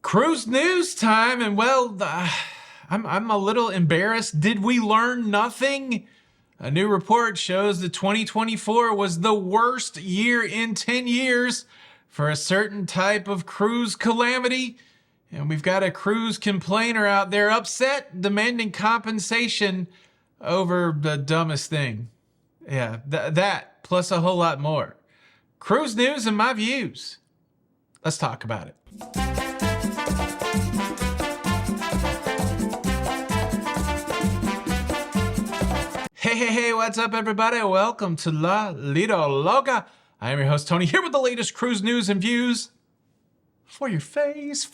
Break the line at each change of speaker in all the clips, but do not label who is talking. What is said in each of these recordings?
Cruise news time, and I'm a little embarrassed. Did we learn nothing? A new report shows that 2024 was the worst year in 10 years for a certain type of cruise calamity. And we've got a cruise complainer out there upset, demanding compensation over the dumbest thing. Yeah, that plus a whole lot more. Cruise news and my views. Let's talk about it. Hey, what's up, everybody? Welcome to Lido, Loca. I am your host, Tony, here with the latest cruise news and views for your face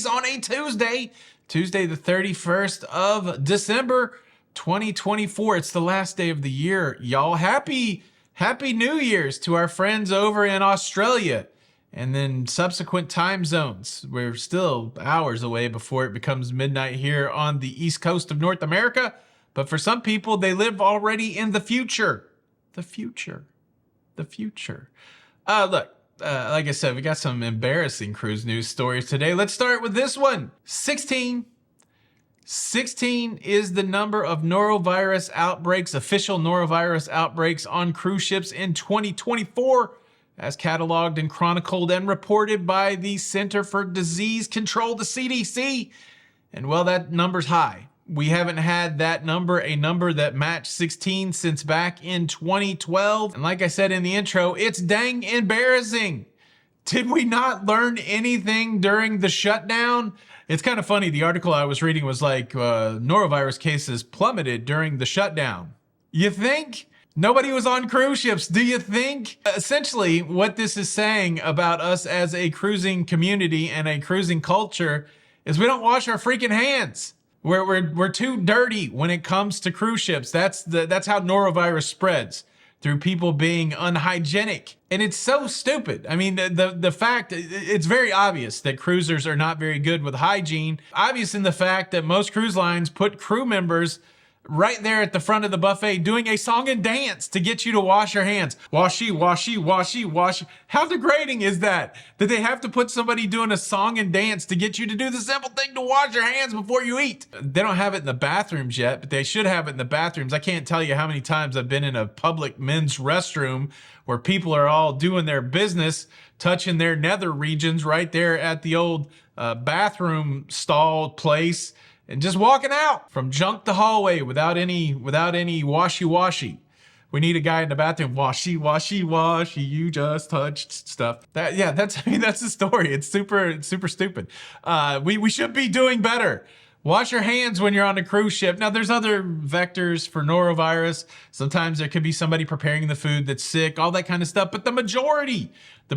on a Tuesday the 31st of December, 2024. It's the last day of the year, y'all. Happy New Year's to our friends over in Australia and then subsequent time zones. We're still hours away before it becomes midnight here on the East Coast of North America. But for some people, they live already in the future. The future. Like I said, we got some embarrassing cruise news stories today. Let's start with this one. 16 is the number of norovirus outbreaks, official norovirus outbreaks on cruise ships in 2024, as cataloged and chronicled and reported by the Center for Disease Control, the CDC. And well, that number's high. We haven't had that number, a number that matched 16 since back in 2012. And like I said in the intro, it's dang embarrassing. Did we not learn anything during the shutdown? It's kind of funny. The article I was reading was like, norovirus cases plummeted during the shutdown. You think? Nobody was on cruise ships. Do you think? Essentially, what this is saying about us as a cruising community and a cruising culture is we don't wash our freaking hands. We're too dirty when it comes to cruise ships. That's how norovirus spreads, through people being unhygienic. And it's so stupid. I mean, the fact, it's very obvious that cruisers are not very good with hygiene. Obvious in the fact that most cruise lines put crew members right there at the front of the buffet doing a song and dance to get you to wash your hands. Washy, washy, washy, washy. How degrading is that? That they have to put somebody doing a song and dance to get you to do the simple thing to wash your hands before you eat. They don't have it in the bathrooms yet, but they should have it in the bathrooms. I can't tell you how many times I've been in a public men's restroom where people are all doing their business, touching their nether regions right there at the old bathroom stall place, and just walking out from junk to hallway without any washy. We need a guy in the bathroom. Washy, washy, washy. You just touched stuff. That's the story. It's super stupid. We should be doing better. Wash your hands when you're on a cruise ship. Now, there's other vectors for norovirus. Sometimes there could be somebody preparing the food that's sick, all that kind of stuff. But the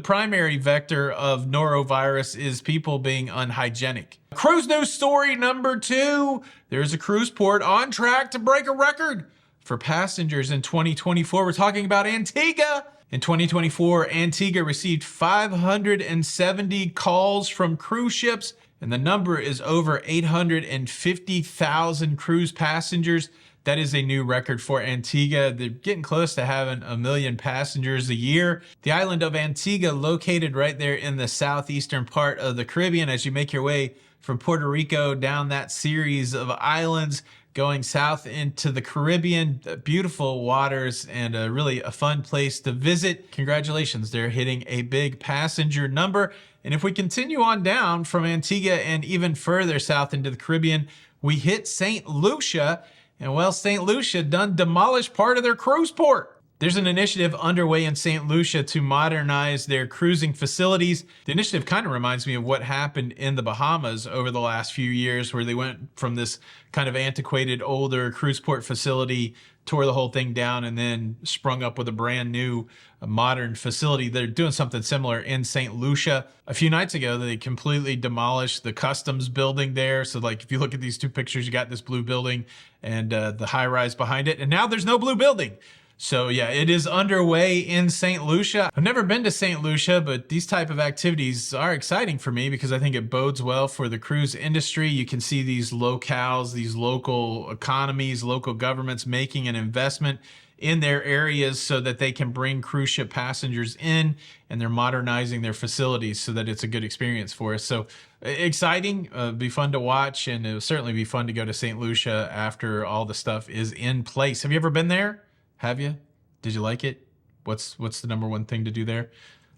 primary vector of norovirus is people being unhygienic. Cruise news story number 2. There's a cruise port on track to break a record for passengers in 2024. We're talking about Antigua. In 2024, Antigua received 570 calls from cruise ships, and the number is over 850,000 cruise passengers. That is a new record for Antigua. They're getting close to having 1 million passengers a year. The island of Antigua, located right there in the southeastern part of the Caribbean, as you make your way from Puerto Rico down that series of islands, going south into the Caribbean. Beautiful waters and really a fun place to visit. Congratulations, they're hitting a big passenger number. And if we continue on down from Antigua and even further south into the Caribbean, we hit St. Lucia. And well, St. Lucia done demolished part of their cruise port. There's an initiative underway in St. Lucia to modernize their cruising facilities. The initiative kind of reminds me of what happened in the Bahamas over the last few years, where they went from this kind of antiquated, older cruise port facility, tore the whole thing down, and then sprung up with a brand new modern facility. They're doing something similar in St. Lucia. A few nights ago, they completely demolished the customs building there. So like, if you look at these two pictures, you got this blue building and the high rise behind it. And now there's no blue building. So yeah, it is underway in St. Lucia. I've never been to St. Lucia, but these type of activities are exciting for me because I think it bodes well for the cruise industry. You can see these locales, these local economies, local governments making an investment in their areas so that they can bring cruise ship passengers in, and they're modernizing their facilities so that it's a good experience for us. So exciting, be fun to watch, and it'll certainly be fun to go to St. Lucia after all the stuff is in place. Have you ever been there? Have you? Did you like it? What's the number one thing to do there?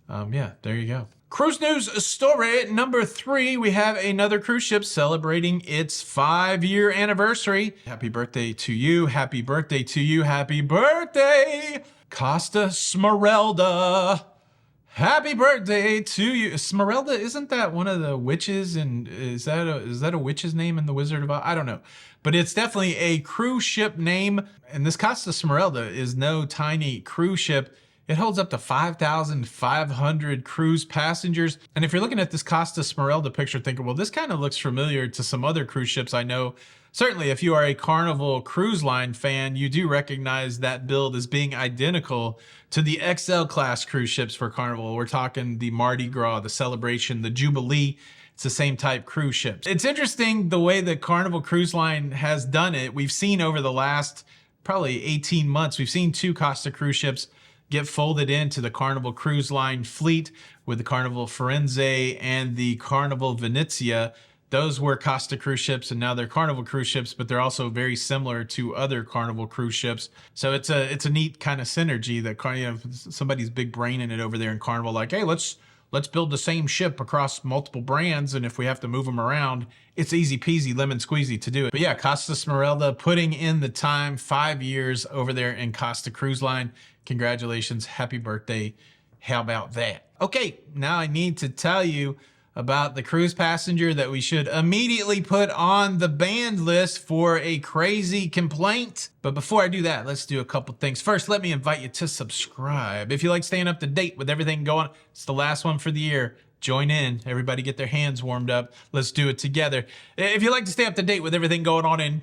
Yeah, there you go. Cruise news story number 3. We have another cruise ship celebrating its 5-year anniversary. Happy birthday to you. Happy birthday to you. Happy birthday, Costa Smeralda. Happy birthday to you. Smeralda, isn't that one of the witches? And is that a witch's name in the Wizard of Oz? I don't know. But it's definitely a cruise ship name. And this Costa Smeralda is no tiny cruise ship. It holds up to 5,500 cruise passengers. And if you're looking at this Costa Smeralda picture thinking, well, this kind of looks familiar to some other cruise ships I know. Certainly, if you are a Carnival Cruise Line fan, you do recognize that build as being identical to the XL class cruise ships for Carnival. We're talking the Mardi Gras, the Celebration, the Jubilee. It's the same type cruise ships. It's interesting the way that Carnival Cruise Line has done it. We've seen over the last probably 18 months, we've seen 2 Costa cruise ships get folded into the Carnival Cruise Line fleet with the Carnival Firenze and the Carnival Venezia. Those were Costa cruise ships, and now they're Carnival cruise ships, but they're also very similar to other Carnival cruise ships. So it's a neat kind of synergy that somebody's big brain in it over there in Carnival, like, hey, let's build the same ship across multiple brands, and if we have to move them around, it's easy peasy lemon squeezy to do it. But yeah, Costa Smeralda putting in the time, 5 years over there in Costa Cruise Line. Congratulations, happy birthday. How about that? Okay, now I need to tell you about the cruise passenger that we should immediately put on the banned list for a crazy complaint. But before I do that, let's do a couple things. First, let me invite you to subscribe. If you like staying up to date with everything going on, it's the last one for the year. Join in. Everybody get their hands warmed up. Let's do it together. If you like to stay up to date with everything going on in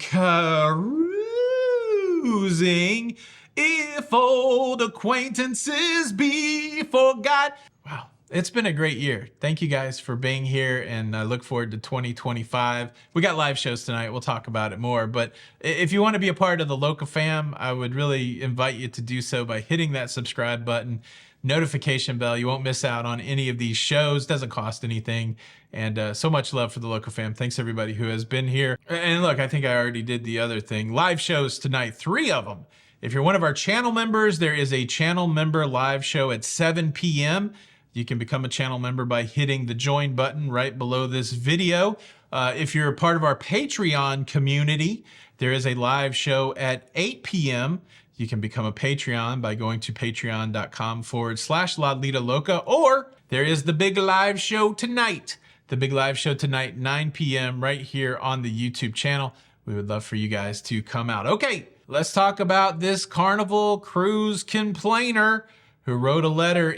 cruising, if old acquaintances be forgot. Wow. It's been a great year. Thank you guys for being here, and I look forward to 2025. We got live shows tonight. We'll talk about it more, but if you want to be a part of the Loca fam, I would really invite you to do so by hitting that subscribe button, notification bell. You won't miss out on any of these shows. Doesn't cost anything, and so much love for the Loca fam. Thanks everybody who has been here. And look, I think I already did the other thing. Live shows tonight, 3 of them. If you're one of our channel members, there is a channel member live show at 7 p.m. You can become a channel member by hitting the join button right below this video. If you're a part of our Patreon community, there is a live show at 8 p.m. You can become a Patreon by going to patreon.com/Lido Loca, or there is the big live show tonight. The big live show tonight, 9 p.m. right here on the YouTube channel. We would love for you guys to come out. Okay, let's talk about this Carnival Cruise complainer who wrote a letter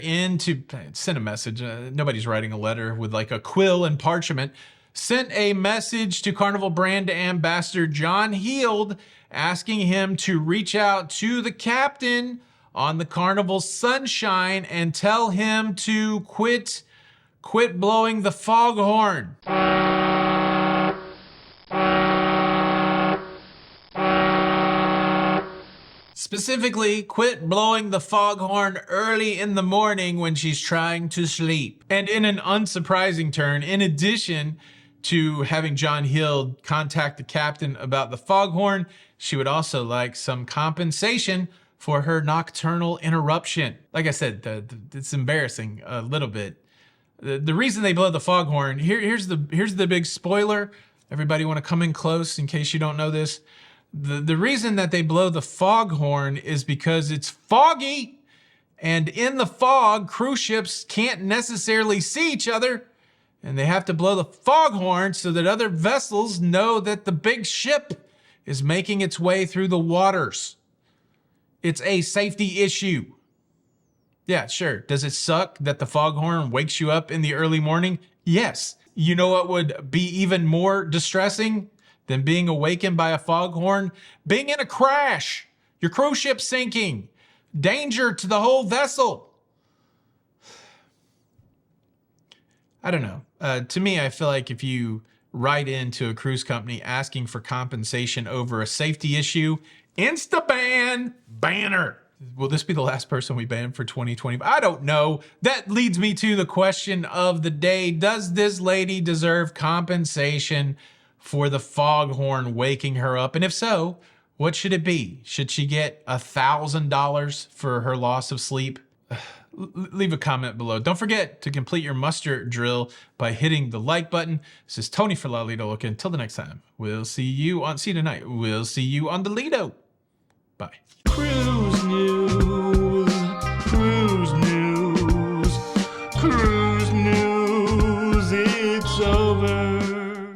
sent a message. Nobody's writing a letter with like a quill and parchment. Sent a message to Carnival brand ambassador John Heald, asking him to reach out to the captain on the Carnival Sunshine and tell him to quit blowing the foghorn. Specifically, quit blowing the foghorn early in the morning when she's trying to sleep. And in an unsurprising turn, in addition to having John Heald contact the captain about the foghorn, she would also like some compensation for her nocturnal interruption. Like I said, it's embarrassing a little bit. The reason they blow the foghorn, here's the big spoiler. Everybody want to come in close in case you don't know this. The reason that they blow the foghorn is because it's foggy, and in the fog, cruise ships can't necessarily see each other, and they have to blow the foghorn so that other vessels know that the big ship is making its way through the waters. It's a safety issue. Yeah, sure. Does it suck that the foghorn wakes you up in the early morning? Yes. You know what would be even more distressing than being awakened by a foghorn? Being in a crash, your cruise ship sinking, danger to the whole vessel. I don't know. To me, I feel like if you write into a cruise company asking for compensation over a safety issue, Insta-ban banner. Will this be the last person we ban for 2020? I don't know. That leads me to the question of the day. Does this lady deserve compensation for the foghorn waking her up? And if so, what should it be? Should she get $1,000 for her loss of sleep? Leave a comment below. Don't forget to complete your muster drill by hitting the like button. This is Tony for Lido, Loca. Until the next time, see you tonight. We'll see you on the Lido. Bye. Cruise News.